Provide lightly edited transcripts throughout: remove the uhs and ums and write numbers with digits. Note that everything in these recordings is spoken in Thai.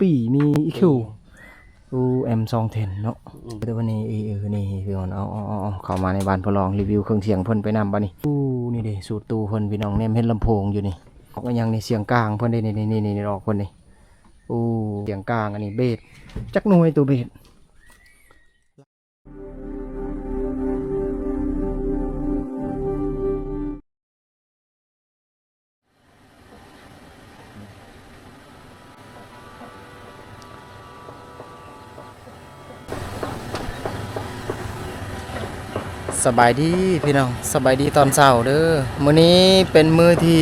ปี้มีอีคิวM210เนาะเดี๋ยววันนี้นี่พี่น้องเอาเข้ามาในบ้านพอลองรีวิวเครื่องเสียงเพิ่นไปนำบ่นี่นี่เด้สูตรตู้เพิ่นพี่น้องแนมเฮ็ดลำโพงอยู่นี่ออกมายังในเสียงกลางเพิ่นได้นี่ออกเพิ่นนี่เสียงกลางอันนี้เบสจักหน่วยตัวเบสสบายดีพี่น้องสบายดีตอนเช้าเด้อมื้อนี้เป็นมื้อที่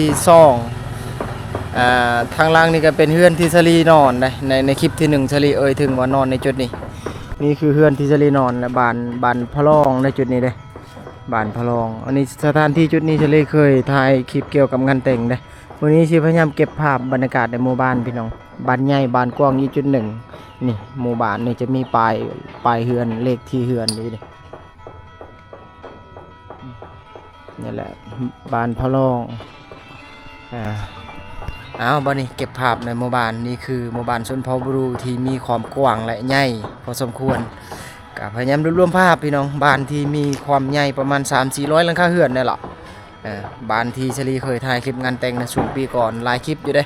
2ทางล่างนี่ก็เป็นเฮือนที่สลีนอนในคลิปที่1สลีถึงว่านอนในจุดนี้นี่คือเฮือนที่สลีนอนและบ้านพะลองในจุดนี้เด้บ้านพะลองอันนี้สถานที่จุดนี้สลีเคยถ่ายคลิปเกี่ยวกับงานแต่งเด้มื้อนี้สิพยายามเก็บภาพบรรยากาศในหมู่บ้านพี่น้องบ้านใหญ่บ้านกว้าง1.1นี่หมู่บ้านนี่จะมีป้ายเฮือนเลขที่เฮือนนี่เด้นี่แหละบ้านพะลองบ้านนี้เก็บภาพในหมู่บ้านนี่คือหมู่บ้านชนเผ่าบรูที่มีความกว้างและใหญ่พอสมควรก็พยายามรวบภาพพี่น้องบ้านที่มีความใหญ่ประมาณ 3-400 หลังคาเรือนนี่แหละบ้านที่ชลีเคยถ่ายคลิปงานแต่งในช่วงปีก่อนหลายคลิปอยู่เด้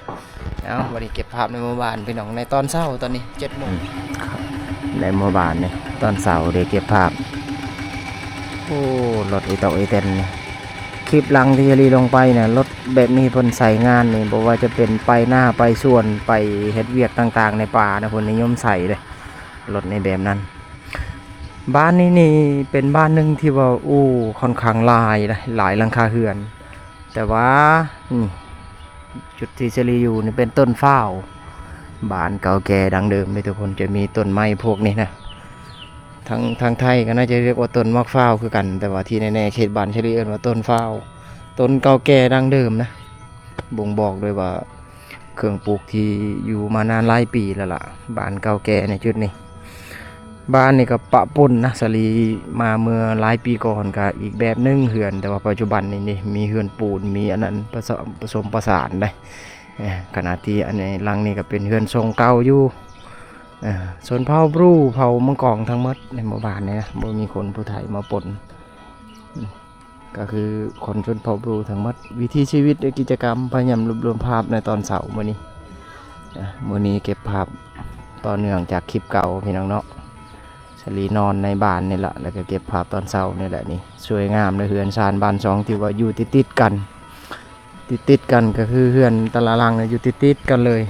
วันนี้เก็บภาพในหมู่บ้านพี่น้องในตอนเช้าตอนนี้ 7 โมงในหมู่บ้านนี่ตอนเช้าเดี๋ยวเก็บภาพรถอีโตอีเต็นคลิปหลังที่จะรีลงไปเนี่ยรถแบบนี้เพิ่นใส่งานนี่บอกว่าจะเป็นไปหน้าไปส่วนไปเฮ็ดเวียกต่างๆในป่านะเพิ่นนิยมใส่เลยรถในแบบนั้นบ้านนี้นี่เป็นบ้านหนึ่งที่ว่าค่อนข้างหลายหลังคาเรือนแต่ว่าจุดที่จะรีอยู่นี่เป็นต้นฟ้าวบ้านเก่าแก่ดังเดิมเลยทุกคนจะมีต้นไม้พวกนี้นะทางไทยก็น่าจะเรียกว่าต้นมะพร้าวคือกันแต่ว่าที่แน่ๆเขตบ้านเฉลี่ยว่าต้นฟ้าวต้นเก่าแก่ดังเดิมนะบ่งบอกด้วยว่าเครื่องปลูกที่อยู่มานานหลายปีแล้วล่ะบ้านเก่าแก่ในจุดนี้บ้านนี่ก็ปะปนนะสลีมาเมื่อหลายปีก่อนก็อีกแบบนึงเฮือนแต่ว่าปัจจุบันนี่มีเฮือนปูนมีอันนั้นผสมประสานได้ขณะที่อันนี้หลังนี่ก็เป็นเฮือนทรงเก่าอยู่ส่วนเผ่าบรูเผ่ามังกรทั้งหมดในหมู่บ้านนี่นะบ่มีคนผู้ไทยมาปนก็คือคนชนเผ่าบรูทั้งหมดวิถีชีวิตกิจกรรมพยายามรวมภาพในตอนเสาร์มื้อนี้เก็บภาพต่อเนื่องจากคลิปเก่าพี่น้องเนาะสลีนอนในบ้านนี่แหละแล้วก็เก็บภาพตอนเช้านี่แหละนี่สวยงามเลยเฮือนชานบ้าน2ที่ว่าอยู่ติดกันก็คือเฮือนตะละลังอยู่ติดกันเลย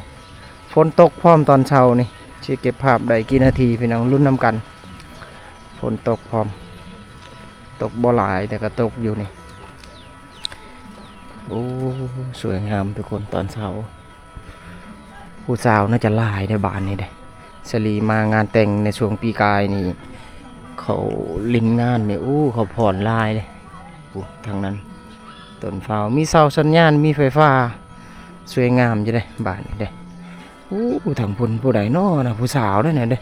ฝนตกพร้อมตอนเช้านี่ชี้เก็บภาพได้กี่นาทีพี่น้องรุ่นน้ำกันฝนตกพร้อมตกบ่หลายแต่ก็ตกอยู่นี่สวยงามทุกคนตอนเช้าผู้สาวน่าจะลายในบ้านนี่ได้สลีมางานแต่งในช่วงปีกายนี่เขาลินงานนี่เขาผ่อนลายเลยทางนั้นต้นฟ้ามีเสาสัญญาณมีไฟฟ้าสวยงามจะได้บ้านนี่ได้ทางพุ่นผู้ใดน้อนะผู้สาวได้เนี่ยเด้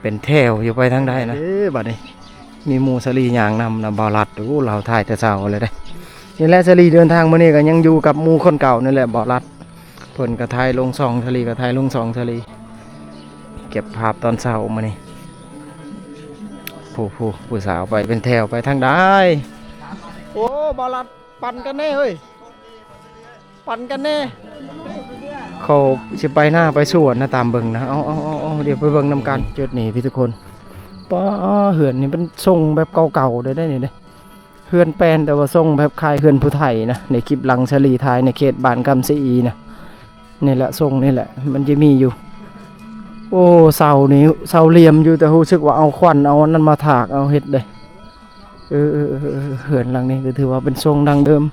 เป็นแถวอยู่ไปทางใดนะบัดนี้มีหมู่สลีย่างนำนะบาลัดเราถ่ายแต่เช้าเลยได้นี่แหละสลีเดินทางมานี่ก็ยังอยู่กับหมู่คนเก่านี่แหละบาลัดเพิ่นก็ถ่ายลง2สลีก็ถ่ายลง2สลีเก็บภาพตอนเช้ามานี่ผู้สาวไปเป็นแถวไปทางใดบาลัดปั่นกันแน่เฮ้ยปั่นกันแน่เขาจะไปหน้าไปสวนนะตามเบิ่งนะเอาเดี๋ยวไปเบิ่งนำกันจุดนี้พี่ทุกคนเหือนนี่เป็นทรงแบบเก่าๆได้นี่เด้เหือนแปลนแต่ว่าทรงแบบคล้ายเหือนผู้ไทยนะในคลิปหลังชลีไทยในเขตบ้านกำซีนะนี่แหละทรงนี่แหละมันจะมีอยู่เสานี่เสาเหลี่ยมอยู่แต่รู้สึกว่าเอาควันเอานั่นมาถากเอาเห็ดเลยเหือนหลังนี้ก็ถือว่าเป็นทรงดังเดิม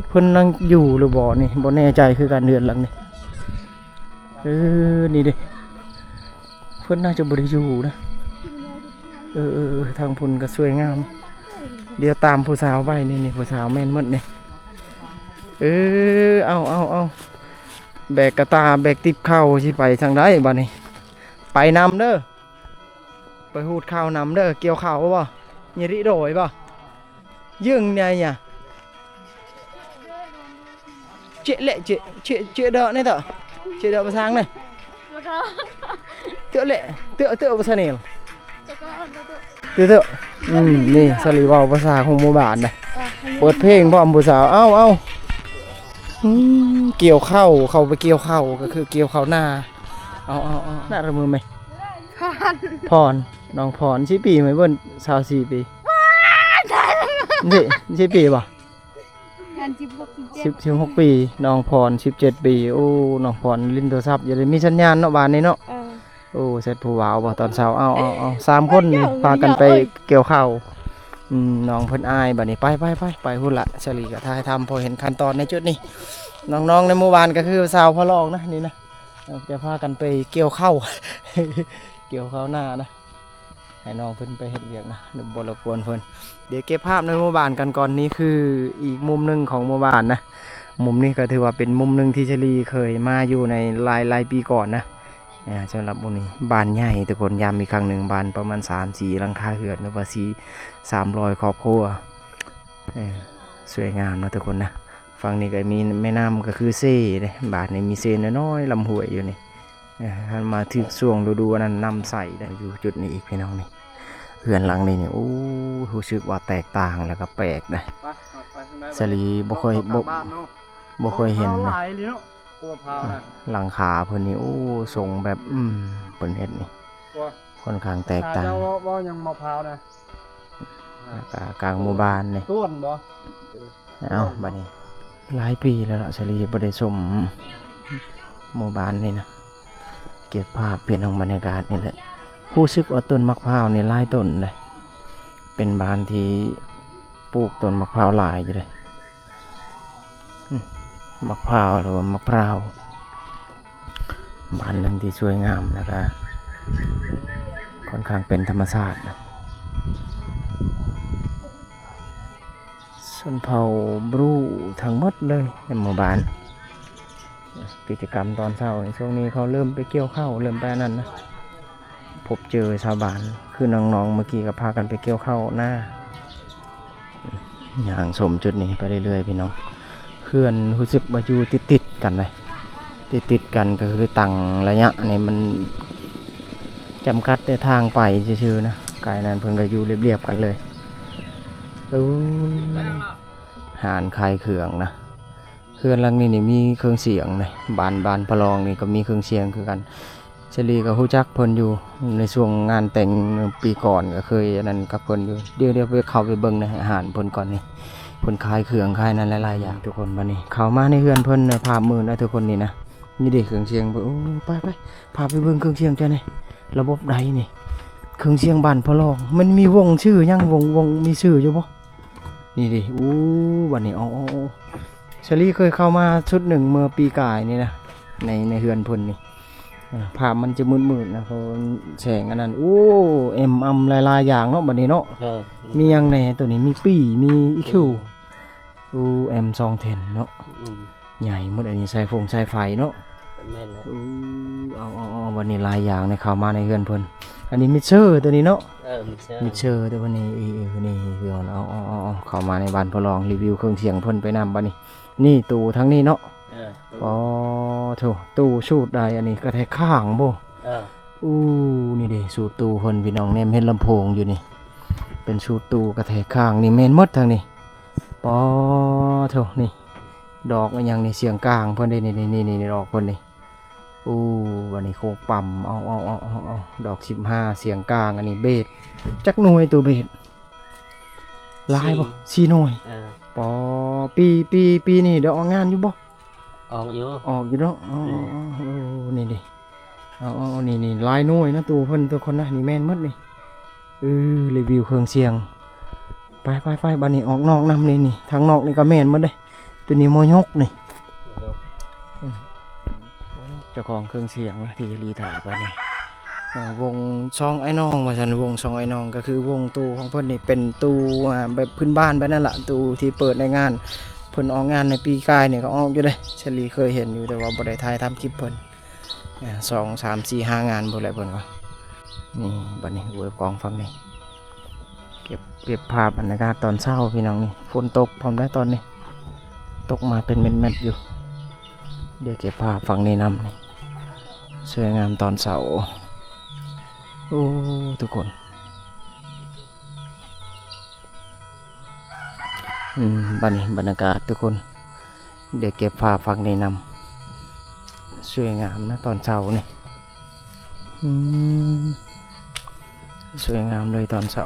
เพิ่นนั่งอยู่หรือบ่นี่บ่แน่ใจคือการเหือนหลังนี้นี่ดิเพิ่นน่าจะบ่ได้อยู่นะทางพุ่นก็สวยงามเดี๋ยวตามผู้สาวไปนี่ผู้สาวแม่นหมดนี่เอาแบกกระตาแบกติ๊บข้าวสิไปทางใดบัดนี้ไปนำเด้อไปหูดข้าวนำเด้อเกี่ยวข้าวบ่nhiệt rỉ đổiบ่dừng này nhỉ chị lệ chị đợi này thở chị đợi vào sáng này เตอะแหละเตอะภาษาเนี่ย จะก็เอาตัว เตอะนี่สลีเว้าภาษาของหมู่บ้านนะเปิดเพลงพร้อมผู้สาวเอ้าเกี่ยวข้าวเข้าไปเกี่ยวข้าวก็คือเกี่ยวข้าวหน้าเอาหน้าระมือไหมพรน้องพรชิปีไหมเบิ้ล24 ปีนี่ชิปีป่ะ งาน16 ปีน้องพร17 ปีโอ้น้องพรลิ้นโทรศัพท์อย่าได้มีสัญญาณเนาะบ้านนี้เนาะโอ้เสร็จผู้บ่าวบ่ตอนเช้าเอา3 คนนี่พากันไปเกี่ยวข้าวน้องเพิ่นอายบัดนี้ไปหุ่นละเฉลี่ยก็ถ่ายทำพอเห็นขั้นตอนในจุดนี้น้องๆในหมู่บ้านก็คือสาวพะลองนะนี่นะจะพากันไปเกี่ยวข้าว เกี่ยวข้าวหน้านะให้น้องเพิ่นไปเฮ็ดเวียกนะเดี๋ยวบ่รบกวนเพิ่นเดี๋ยวเก็บภาพในหมู่บ้านกันก่อนนี้คืออีกมุมหนึงของหมู่บ้านนะมุมนี้ก็ถือว่าเป็นมุมหนึงที่เฉลี่ยเคยมาอยู่ในหลายปีก่อนนะสำหรับมุมนี้บ้านใหญ่ทุกคนยามมีครั้งหนึ่งบ้านประมาณ3-4หลังคาเรือนหรือว่า300ครอบครัวสวยงามนะทุกคนนะฝั่งนี้ก็มีแม่น้ำก็คือเซ่เลยบ้านนี้มีเซ่น้อยๆลำห้วยอยู่นี่ถ้ามาถึงช่วงฤดูนั้นน้ำใสได้อยู่จุดนี้อีกพี่น้องนี่เรือนหลังนี้เนี่ยโอ้รู้สึกว่าแตกต่างแล้วก็แปลกนะสลีบ่เคยเห็นนะหลังคาเพิ่นนี่โอ้ทรงแบบเพิ่นเฮ็ดนี่ค่อนข้างแตกต่างบ่ยังมะพร้าวนะกลางหมู่บ้านนี่ต้นบ่เอ้าบัดนี้หลายปีแล้วล่ะสลีบ่ได้ชมหมู่บ้านนี่นะเก็บภาพเปลี่ยนของบรรยากาศนี่แหละรู้สึกว่าต้นมะพร้าวนี่หลายต้นเลยเป็นบ้านที่ปลูกต้นมะพร้าวหลายอยู่เลยมะพร้าวหรือว่ามะพร้าวบ้านหนึ่งที่สวยงามแล้วก็ค่อนข้างเป็นธรรมชาตินะชนเผ่าบรูทั้งหมดเลยในหมู่บ้านกิจกรรมตอนเช้าในช่วงนี้เขาเริ่มไปเกี่ยวข้าวเริ่มไปนั่นนะพบเจอชาวบ้านคือน้องๆเมื่อกี้ก็พากันไปเกี่ยวข้าวหน้าอย่างสมจุดนี้ไปเรื่อยๆพี่น้องเพื่อนรู้สึกว่าอยู่ติดกันเลยติดกันก็คือตั้งระยะนี่มันจำกัดในทางไปชื่อๆนะกายนั้นเพิ่งก็อยู่เรียบๆกันเลยหานคายเขื่องนะเขื่อนหลังนี้นี่มีเครื่องเสียงเลยบานพะลองนี่ก็มีเครื่องเสียงคือกันเฉลีกับฮู้จักเพิ่นอยู่ในช่วงงานแต่งปีก่อนก็เคยนั่นกับเพิ่นอยู่เดี๋ยวไปเข้าไปเบิ่งในอาหารเพิ่นก่อนนี่เพิ่นขายเครื่องขายนั้นหลายๆอย่างทุกคนบัดนี้เข้ามาในเฮือนเพิ่นภาพมือนะทุกคนนี่นะนี่เด็กเครื่องเสียงโอ้ไปพาไปเบิ่งเครื่องเสียงจ้ะนี่ระบบใดนี่เครื่องเสียงบ้านพะลองมันมีวงชื่อยังวงมีชื่ออยู่บ่นี่ดิบัดนี้เชลีเคยเข้ามาชุดหนึ่งเมื่อปีกายนี่นะในเฮือนเพิ่นนี่ภาพมันจะมืดๆนะเพราะแสงอันนั้นหลายๆอย่างเนาะบัดนี้เนาะมียังไงตัวนี้มีปี่มีอีคิวM210เนาะใหญ่หมดอันนี้ใช้ไฟเนาะเอาวันนี้หลายอย่างในเข้ามาในเฮือนเพิ่นอันนี้มิเชอร์ตัวนี้เนาะมิเชอร์ตัวนี้นี่คือเอาเข้ามาในบ้านพอลองรีวิวเครื่องเสียงเพิ่นไปนำบัดนี้นี่ตู้ทั้งนี้เนาะตู้สูตรใดอันนี้ก็แท้ข้างบ่นี่เด้สูตรตู้เพิ่นพี่น้องแนมเห็นลำโพงอยู่นี่เป็นสูตรตู้กระแทกข้างนี่แม่นหมดทางนี้นี่ดอกอย่างนี้เสียงกลางเพิ่นได้นี่ดอกเพิ่นนี่วันนี้โคกปั๊มเอาดอก15เสียงกลางอันนี้เบสจักหน่วยตัวเบสลายบ่4หน่วยปีนี่เดี๋ยวออกงานอยู่บ่ออกอยู่เนาะนี่ดินี่ลายหน่วยนะตัวเพิ่นตัวคนนะนี่แม่นหมดนี่รีวิวเครื่องเสียงไปบัดนี้ออกนอกนำนี่ทางนอกนี่ก็แม่นหมดเด้ตัวนี้มอยกนี่เจ้าของเครื่องเสียงที่รีถ่ายไปนี่วงช่องไอ้น้องว่าฉันวงช่องไอ้น้องก็คือวงตู้ของเพิ่นนี่เป็นตู้แบบพื้นบ้านไปนั่นแหละตู้ที่เปิดในงานเพิ่นออกงานในปีกายเนี่ยก็ออกอยู่เลยเฉลี่ยเคยเห็นอยู่แต่ว่าบ่ได้ถ่ายทำคลิปเพิ่น2 3 4 5งานบ่แล้วเพิ่นว่านี่บัดนี้เว็บกองฟังนี่เก็บภาพบรรยากาศตอนเช้าพี่น้องนี่ฝนตกพร้อมได้ตอนนี้ตกมาเป็นเม็ดๆอยู่เดี๋ยวเก็บภาพฟังนี่นำนี่ สวยงามตอนเสาร์โอ้ทุกคนบรรยากาศทุกคนเดี๋ยวเก็บภาพฟังในนำสวยงามนะตอนเช้านี่สวยงามเลยตอนเช้า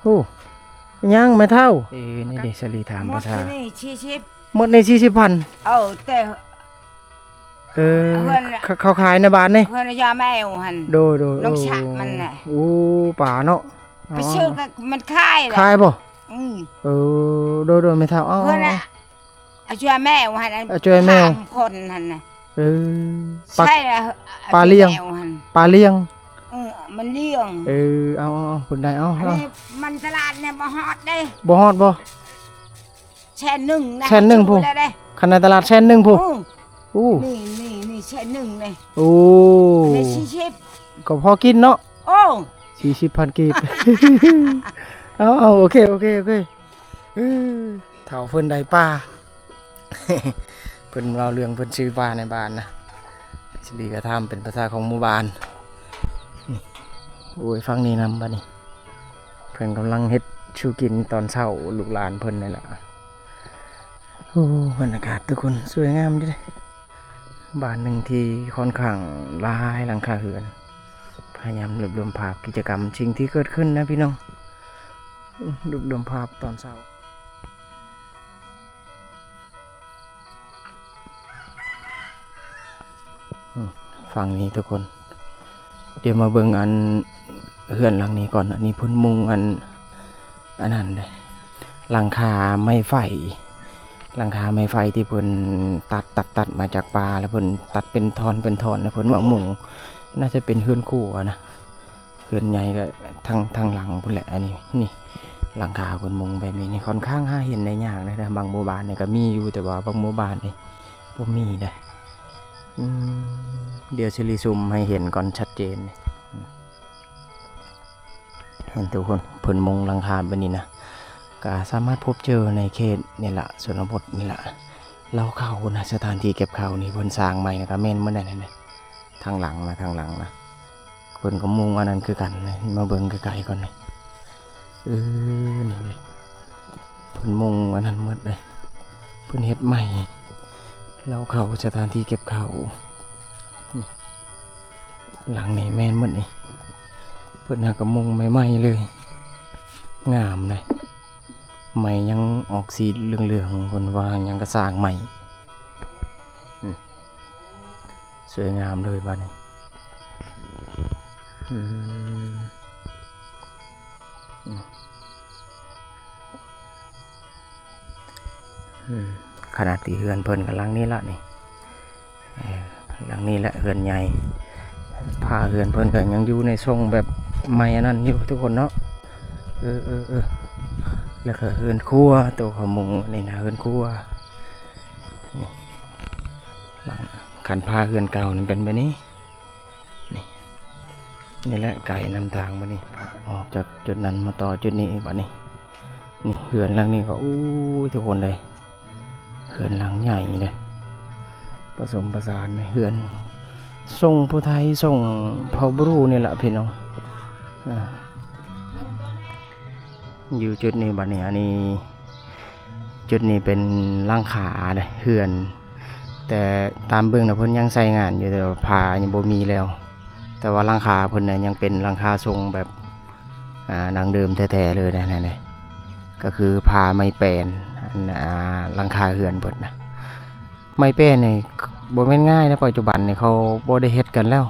โอ้ยังไม่เท่านี่เด็กสลีถามภาษา นี่ชีชิบ หมดใน40,000 เอาแต่ เขาขายในบ้านนี่ เพื่อนยาแมวหัน โดย น้องฉักมันน่ะ โอ้ป่าเนาะ ไปชื่อก็มันค่ายแหละ ขายบ่ โดยไม่เท่าเพื่อนน่ะเอาช่วยแม่หัน เอาช่วยแมว 3 คนหันน่ะ ปลา ใช่แล้ว ปลาเลี้ยง ปลาเลี้ยง มันเลี้ยง เอาคนใดเอา อันนี้มันตลาดเนี่ยบ่ฮอดเด้ บ่ฮอดบ่ แช่หนึ่งนะ แช่หนึ่งผู้ ได้เด้ ขนาดตลาดแช่นหนึ่งผู้อู้ นี่แช่หนึ่งเลย โอ้ ในชีชิบ ก็พอกินเนาะ โอ้ 40,000 กีบ เอาโอเคเฒ่าเพิ่นได้ปลา เพิ่นเราเรื่องเพิ่นชื่อปลาในบ้านนะสิริกระทำเป็นภาษาของหมู่บ้านโอ้ยฟังนี่นำบัดนี้เพิ่นกำลังเฮ็ดชูกินตอนเช้าลูกหลานเพิ่นนี่แหละโอ้บรรยากาศทุกคนสวยงามดิเลยบ้านหนึ่งที่ค่อนข้างหลายหลังคาเรือนพยายามรวบรวมภาพกิจกรรมสิ่งที่เกิดขึ้นนะพี่น้องรวบรวมภาพตอนเช้าฝั่งนี้ทุกคนเดี๋ยวมาเบิ่งอันเฮือนหลังนี้ก่อนอันนี้พุ่นมุงอันนั้นเลยหลังคาไม้ไฟที่เพิ่นตัดมาจากป่าแล้วเพิ่นตัดเป็นท่อนแล้วเพิ่นมามุงน่าจะเป็นเฮือนคู่นะเฮือนใหญ่ก็ทางหลังพุ่นแหละอันนี้นี่หลังคาเพิ่นมุงแบบนี้นี่ค่อนข้างหาเห็นได้ยากเลยนะบางหมู่บ้านนี่ก็มีอยู่แต่ว่าบางหมู่บ้านนี่บ่มีเด้เดี๋ยวสิริซูมให้เห็นก่อนชัดเจนเห็นทุกคนเพิ่นมุงหลังคาแบบนี้นะก็สามารถพบเจอในเขตนี่แหละชนบทนี่แหละเราเข้านะสถานที่เก็บข้าวนี่เพิ่นสร้างใหม่นะครับแม่นเมื่อใดนี่ทางหลังนะเพิ่นก็มุงอันนั้นคือกันเลยมาเบิ่งไกลๆก่อนนี่นี่เลยเพิ่นมุงอันนั้นหมดเลยเพิ่นเฮ็ดใหม่เราเข้าสถานที่เก็บข้าวหลังนี่แม่นหมดนี่เพิ่นหากระมุงใหม่ๆเลยงามเลยใหม่ยังออกสีเหลืองๆคนว่ายังกระสร้างใหม่สวยงามเลยบ้านนี้ขนาดตีเฮือนเพิ่นกับหลังนี้ละนี่หลังนี้แหละเฮือนใหญ่ผ้าเฮือนเพิ่นก็ยังอยู่ในทรงแบบใหม่อันนั้นอยู่ทุกคนเนาะแล้วก็เฮือนครัวตัวขมุงนี่นะเฮือนครัวขันผ้าเฮือนเก่านี่เป็นแบบนี้นี่แหละไก่นำทางมานี่ออกจากจุดนั้นมาต่อจุดนี้แบบนี้นี่เฮือนหลังนี้ก็อู้ทุกคนเลยเฮือนหลังใหญ่เลยผสมผสานเฮือนทรงผู้ไทยทรงเผ่าบรูนี่แหละพี่น้องอยู่จุดนี้บัดนี้อันนี้จุดนี้เป็นร่างขาเลยเฮือน แต่ตามเบื้องนะเพิ่นยังใส่งานอยู่แต่ผายังบ่มีแล้วแต่ว่าร่างขาเพิ่นน่ะยังเป็นร่างขาทรงแบบดังเดิมแท้ๆเลยนะก็คือผาไม้แปลนร่างขาเฮือนเพิ่นนะไม้แปลนนี่บ่แม่นง่ายนะปัจจุบันนี่เขาบ่ได้เฮ็ดกันแล้ว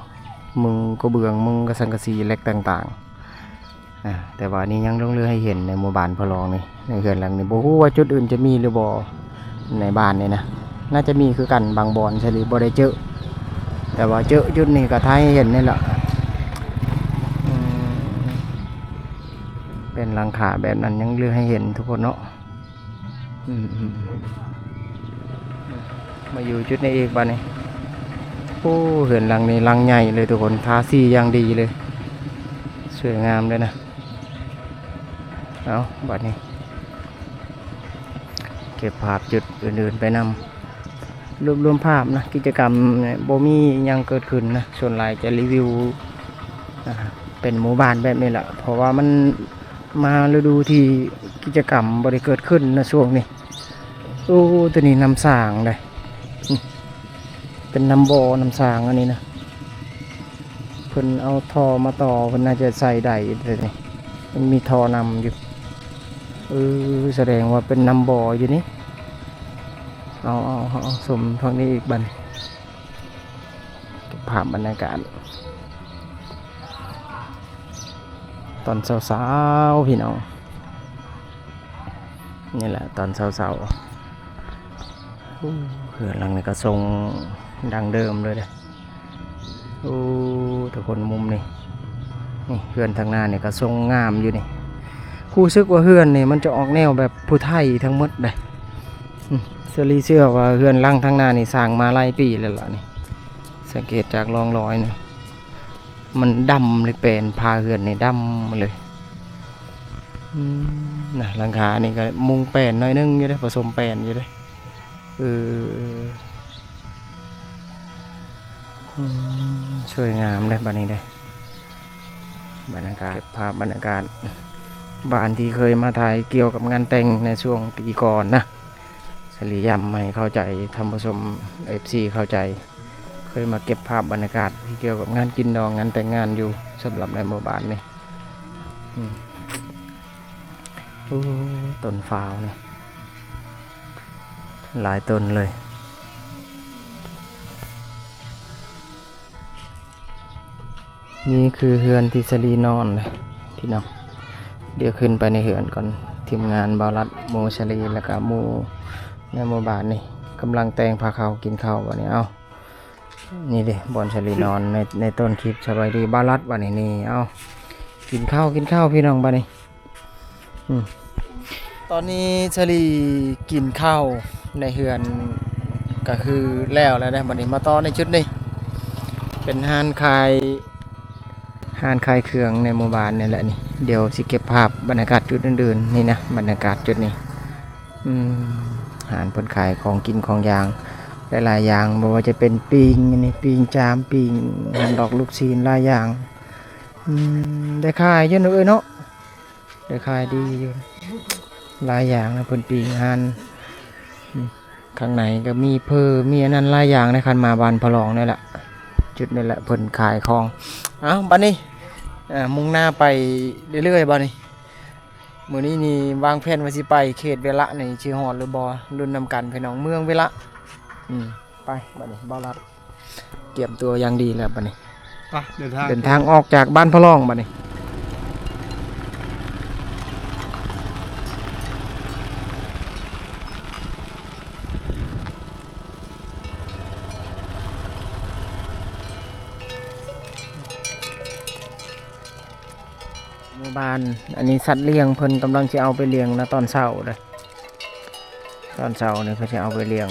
มึงก็เบื้องมึงก็สังกะสีเหล็กต่างๆแต่ว่านี่ยังต้องเลือกให้เห็นในหมู่บ้านพะลองนี่ในเฮือนหลังนี้บ่ฮู้ว่าจุดอื่นจะมีหรือบ่ในบ้านนี่นะน่าจะมีคือกันบางบอนใช่หรือบ่ได้เจอแต่ว่าเจอจุดนี้ก็ท้ายเห็นนี่แหละเป็นหลังคาแบบนั้นยังเลือกให้เห็นทุกคนเนาะมาอยู่จุดนี้อีกบ้านนี้โอ้เห็นหลังนี้หลังใหญ่เลยทุกคนทาสีอย่างดีเลย สวยงามเลยนะเอาบัดนี้เก็บภาพจุดอื่นๆไปนำรวมภาพนะกิจกรรมเนี่ยบ่มีหยังเกิดขึ้นนะส่วนหลายจะรีวิวเป็นหมู่บ้านแบบนี้แหละเพราะว่ามันมาฤดูที่กิจกรรมบ่ได้เกิดขึ้นนะช่วงนี้โอ้ตัวนี้น้ำสร้างเลยนี่เป็นน้ำบ่อน้ำสร้างอันนี้นะเพิ่นเอาท่อมาต่อเพิ่นน่าจะใส่ได้เลยนี่มันมีท่อนำอยู่แสดงว่าเป็นน้ำบ่ออยู่นี่เอาสมทางนี้อีกบันเก็บภาพบรรยากาศตอนเช้าๆพี่น้องนี่แหละตอนเช้าๆเขื่อนหลังนี้ก็ทรงดังเดิมเลยเด้ทุกคนมุมนี่เขื่อนทางหน้าเนี่ยก็ทรงงามอยู่นี่คู่ซึกว่าเขื่อนนี่มันจะออกแนวแบบผู้ไทยทั้งหมดเลยเชื่อว่าเขื่อนหลังทางหน้านี่สร้างมาหลายปีแล้วล่ะนี่สังเกตจากร่องรอยเนี่ยมันดำเลยเป็นพาเขื่อนนี่ดำเลยนะหลังคานี่ก็มุงแป้นหน่อยนึงอยู่ได้ผสมแป้นอยู่ได้สวยงามเลยบ้านนี้ได้บรรยากาศภาพบรรยากาศบ้านที่เคยมาถ่ายเกี่ยวกับงานแต่งในช่วงปีก่อนนะสลียำไม่เข้าใจทำผสม FC เข้าใจเคยมาเก็บภาพบรรยากาศที่เกี่ยวกับงานกินดองงานแต่งงานอยู่สำหรับในหมู่บ้านนี่ต้นฟ้าวนี่หลายต้นเลยนี่คือเฮือนที่สลีนอนเลยพี่น้องเดี๋ยวขึ้นไปในเฮือนก่อนทีมงานบารัดโมชลีแล้วก็โมในหมู่บ้านนี่กำลังแต่งพาเขากินข้าววันนี้เอานี่ดิบอลชลีนอนในต้นคลิปสบายดีบารัดวันนี้นี่เอากินข้าวพี่น้องบ้านนี้ตอนนี้ชลีกินข้าวในเฮือนก็คือแล้วนะวันนี้มาต่อในชุดนี้เป็นห้านขายเครื่องในหมู่บ้านนี่แหละนี่เดี๋ยวสิเก็บภาพบรรยากาศจุดอื่นๆนี่นะบรรยากาศจุดนี้หารผลขายของกินของยางหลายๆอย่างบอกว่าจะเป็นปิงนี่ปิงจามปิงดอกลูกชีนหลายอย่างได้ขายเยอะเลยเนาะได้ขายดีอยู่หลายอย่างนะเพิ่นปิงหันข้างในก็มีมีอันนั้นหลายอย่างในคันมาบานพะลองนี่แหละจุดนี่แหละเพิ่นขายของบัดนี้มุ่งหน้าไปเรื่อยๆบัดนี้มื้อนี้นี่วางแผนว่าสิไปเขตเวละนี่ชื่อฮอดหรือบ่รุ่นนำกันพี่น้องเมืองเวละไปบัดนี้บ่รัดเตรียมตัวอย่างดีแล้วบัดนี้ไปเดินทางออกจากบ้านพะลองบัดนี้หมู่บ้านอันนี้สัตว์เลี้ยงเพิ่นกำลังจะเอาไปเลี้ยงนะตอนเช้าเลยตอนเช้านี่เขาจะเอาไปเลี้ยง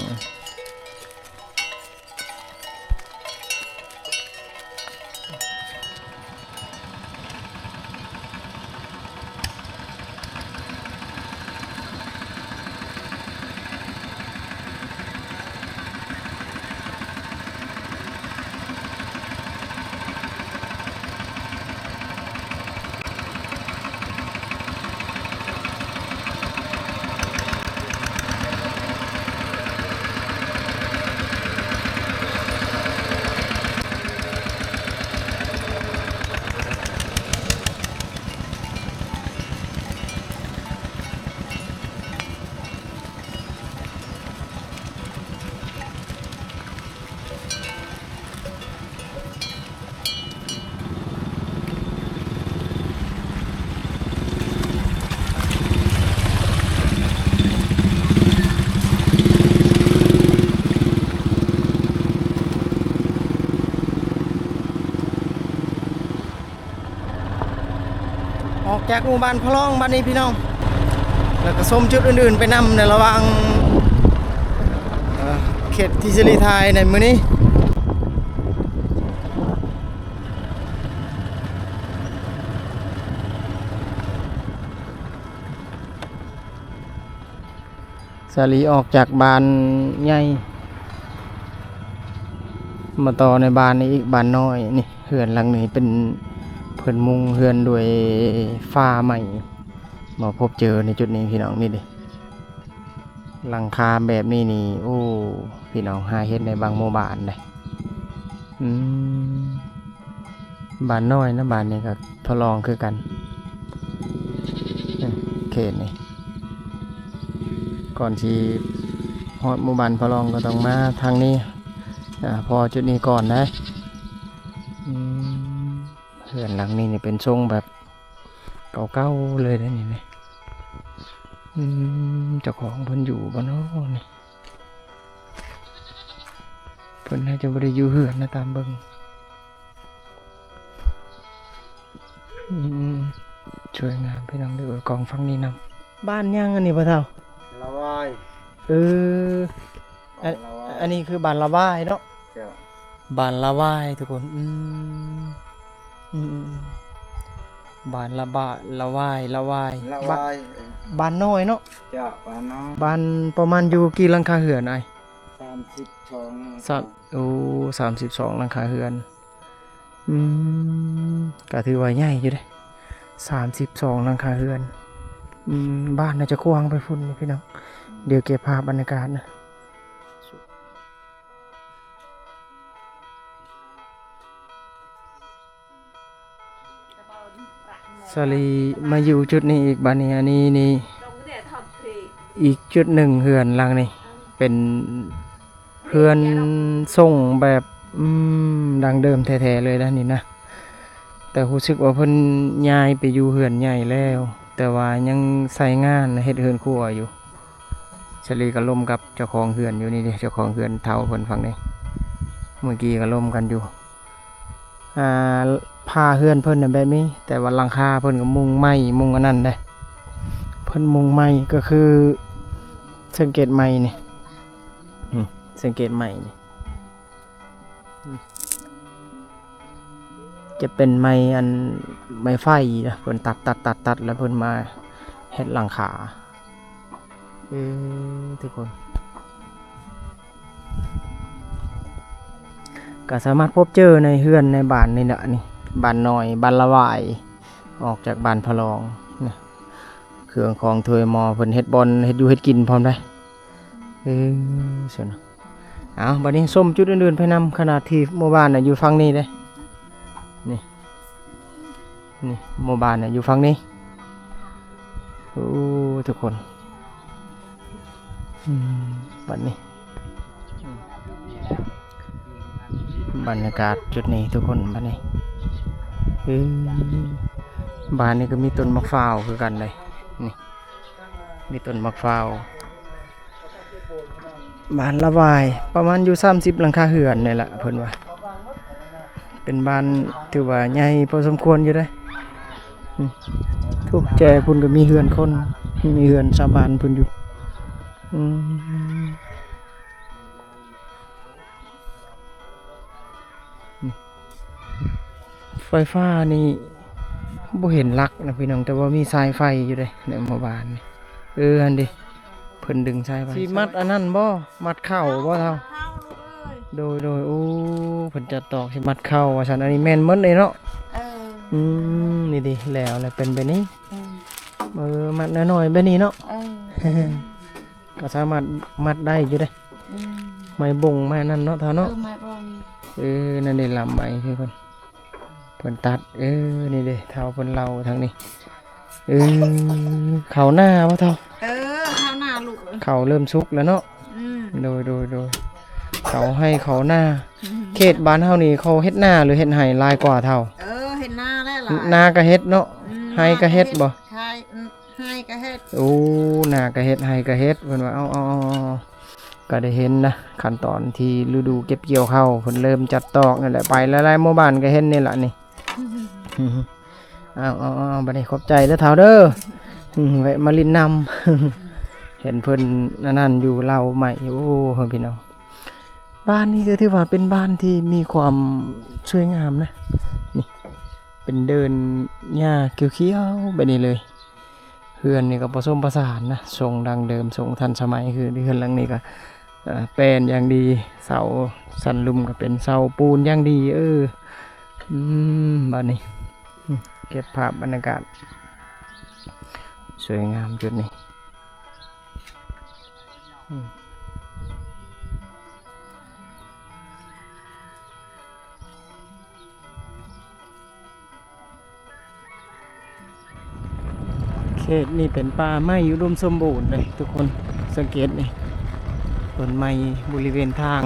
ออกจากหมู่บ้านพะลองบ้านนี้พี่น้องแล้วก็ส้มจุดอื่นๆไปนำในระหว่างเขตที่สิริไทยในมื้อนี้ สาลีออกจากบ้านใหญ่มาต่อในบ้านนี้อีกบ้านน้อยนี่เฮือนหลังนี้เป็นเพิ่นมุงเฮือนด้วยฟ้าใหม่มาพบเจอในจุดนี้พี่น้องนี่ดิหลังคาแบบนี้นี่โอ้พี่น้องหาเฮ็ดในบางหมู่บ้านเลยบ้านน้อยนะบ้านนี้ก็ทดลองคือกันเขตนี่ก่อนที่ฮอดหมู่บ้านพอลองก็ต้องมาทางนี้พอจุดนี้ก่อนนะเฮือนหลังนี้เนี่ยเป็นทรงแบบเก่าๆเลยนะนี่นะเจ้าของเพิ่นอยู่บ่เนาะนี่เพิ่นน่าจะบ่ได้อยู่เฮือนนะตามเบิ่งช่วยงามพี่น้องเด้อกองฟังนี่นำบ้านย่างอันนี้บ่เท่า ละวาย อันนี้คือบ้านละวายเนาะ เจ้า บ้านละวายทุกคนบ้านละวายละวาย ละวาย บ้านน้อยเนาะ เจ้าบ้านน้อง บ้านประมาณอยู่กี่หลังคาเรือนไอ้ 32หลังคาเรือนก็ถือว่าใหญ่อยู่เด้32หลังคาเรือนบ้านน่าจะกว้างไปพุ่นนี่พี่น้องเดี๋ยวเก็บภาพบรรยากาศนะสลีมาอยู่จุดนี้อีกบ้านนี้อันนี้นี่อีกจุดหนึ่งเฮือนหลังนี่เป็นเฮือนทรงแบบดังเดิมแท้ๆเลยนะนี่นะแต่รู้สึกว่าเพิ่นย้ายไปอยู่เฮือนใหญ่แล้วแต่ว่ายังใส่งานเฮ็ดเฮือนครัวอยู่สลีก็ล่มกับเจ้าของเฮือนอยู่นี่ดิเจ้าของเฮือนเฒ่าเพิ่นฝั่งนี้เมื่อกี้ก็ล่มกันอยู่ผ้าเฮือนเพิ่นน่ะแบบนี้แต่ว่าหลังคาเพิ่นก็มุงไม้มุงอันนั้นได้เพิ่นมุงไม้ก็คือสังเกตไม้นี่สังเกตไม้นี่จะเป็นไม้อันไม้ไฟนะเพิ่นตัดแล้วเพิ่นมาเฮ็ดหลังคาทุกคนก็สามารถพบเจอในเฮือนในบ้านนี่แหละนี่บ้านน้อยบ้านละวายออกจากบ้านพะลองนี่เครื่องของถ้วยหม้อเพิ่นเฮ็ดบอลเฮ็ดอยู่เฮ็ดกินพร้อมได้ส่วนเอาบัดนี้ส้มจุดอื่นๆไปนำขนาดที่หมู่บ้านน่ะอยู่ฝั่งนี้เด้นี่หมู่บ้านน่ะอยู่ฝั่งนี้โอ้ทุกคนบัดนี้บรรยากาศจุดนี้ทุกคนบัดนี้บ้านนี้ก็มีต้นมะพร้าวคือกันเลยนี่มีต้นมะพร้าวบ้านละวายประมาณอยู่30หลังคาเรือนนี่แหละเพิ่นว่าเป็นบ้านถือว่าใหญ่พอสมควรอยู่ได้ทุกแจพุ่นก็มีเรือนคนมีเรือนชาวบ้านพุ่นอยู่ไฟฟ้านี่บ่เห็นลักนะพี่น้องแต่ว่ามีสายไฟอยู่เลยในหมู่บ้านนี่อันดิเพิ่นดึงสายไฟสิมัดอันนั้นบ่มัดเข่าบ่เท่าโดยโอ้เพิ่นจะตอกสิมัดเข่าว่าซั่นอันนี้แม่นหมดเลยเนาะนี่ดิแล้วเป็นแบบนี้มัดน้อยๆแบบนี้เนาะก็สามารถมัดได้อยู่เด้ไม้บ่งไม้นั่นเนาะเท่าเนาะนั่นได้ลำไม้คือเพิ่นตัดนี่เด้เท่าเพิ่นเล่าทางนี้เขาหน้าบ่เท่าข้าวหน้าลูกเขาเริ่มสุกแล้วเนาะโดยเขาให้เขาหน้าเขตบ้านเฮานี่เขาเฮ็ดหน้าหรือเฮ็ดไห่ลายกว่าเท่าเฮ็ดหน้าแล้วล่ะหน้าก็เฮ็ดเนาะไห่ก็เฮ็ดบ่ไห่ก็เฮ็ดโอ้หน้าก็เฮ็ดไห่ก็เฮ็ดเพิ่นว่าเอาก็ได้เห็นนะขั้นตอนที่ฤดูเก็บเกี่ยวข้าวเพิ่นเริ่มจัดตอกนั่นแหละไปหลายๆหมู่บ้านก็เห็นนี่ล่ะนี่เอาบัดนี้ขอบใจเด้อเฒ่าเด้อแวะมาลินนำเห็นเพิ่นนั่นอยู่เล่าใหม่โอ้เพิ่นพี่น้องบ้านนี้ก็ถือว่าเป็นบ้านที่มีความสวยงามนะนี่เป็นเดินหญ้าเขียวๆแบบนี้เลย เฮือนนี่ก็ผสมผสานนะทรงดังเดิมทรงทันสมัยคือเฮือนหลังนี้ก็แปลนอย่างดีเสาสันลุมก็เป็นเสาปูนอย่างดีบ้านนี้เก็บภาพบรรยากาศสวยงามจุดนี้เขตนี่เป็นป่าไม้อุดมสมบูรณ์เลยทุกคนสังเกตนี่ต้นไม้บริเวณทาง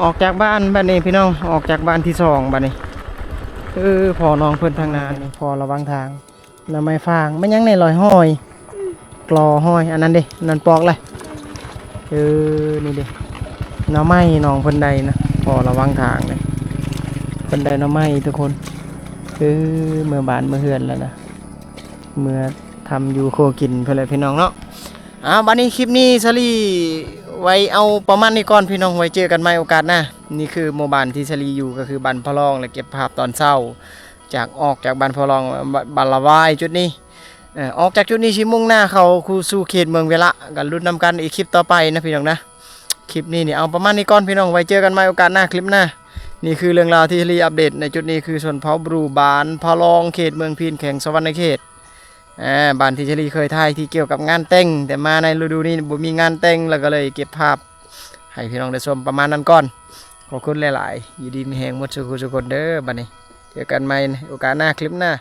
ออกจากบ้านนี้พี่น้องออกจากบ้านที่สองบ้านนี้พอน้องเพิ่นทางนานี่พอระวังทางแล้วไม้ฟางไม่ยั้งในลอยห้อยกลอห้อยอันนั้นเด้นั่นปอกเลยนี่เด้หน่อไม้น้องเพิ่นใดนะพอระวังทางเลยเพิ่นใดหน่อไม้ทุกคนเมื่อบานเมื่อเฮือนแล้วนะเมื่อทำอยู่โคกินเพื่อนเลยพี่น้องเนาะบัดนี้คลิปนี้ซารีไว้เอาประมาณนี้ก่อนพี่น้องไว้เจอกันใหม่โอกาสหน้านี่คือหมู่บ้านที่ซารีอยู่ก็คือบ้านพะลองและเก็บภาพตอนเช้าจากออกจากบ้านพะลองบ้านละวายจุดนี้ออกจากจุดนี้ชิมุ่งหน้าเข้าสู่เขตเมืองเวละกันรุ่นนำกันอีกคลิปต่อไปนะพี่น้องนะคลิปนี้นี่เอาประมาณนี้ก่อนพี่น้องไว้เจอกันใหม่โอกาสหน้าคลิปหน้านี่คือเรื่องราวที่ซารีอัปเดตในจุดนี้คือชนเผ่าบรูบ้านพะลองเขตเมืองพีนแข่งสวรรค์เขตบ้านที่เชลีเคยถ่ายที่เกี่ยวกับงานแต่งแต่มาในฤดูนี้บ่มีงานแต่งแล้วก็เลยเก็บภาพให้พี่น้องได้ชมประมาณนั้นก่อนขอบคุณหลายๆยินดีมีแหงหมดสุขสุขคนเด้อบัดนี้เจอกันใหม่โอกาสหน้าคลิปหน้า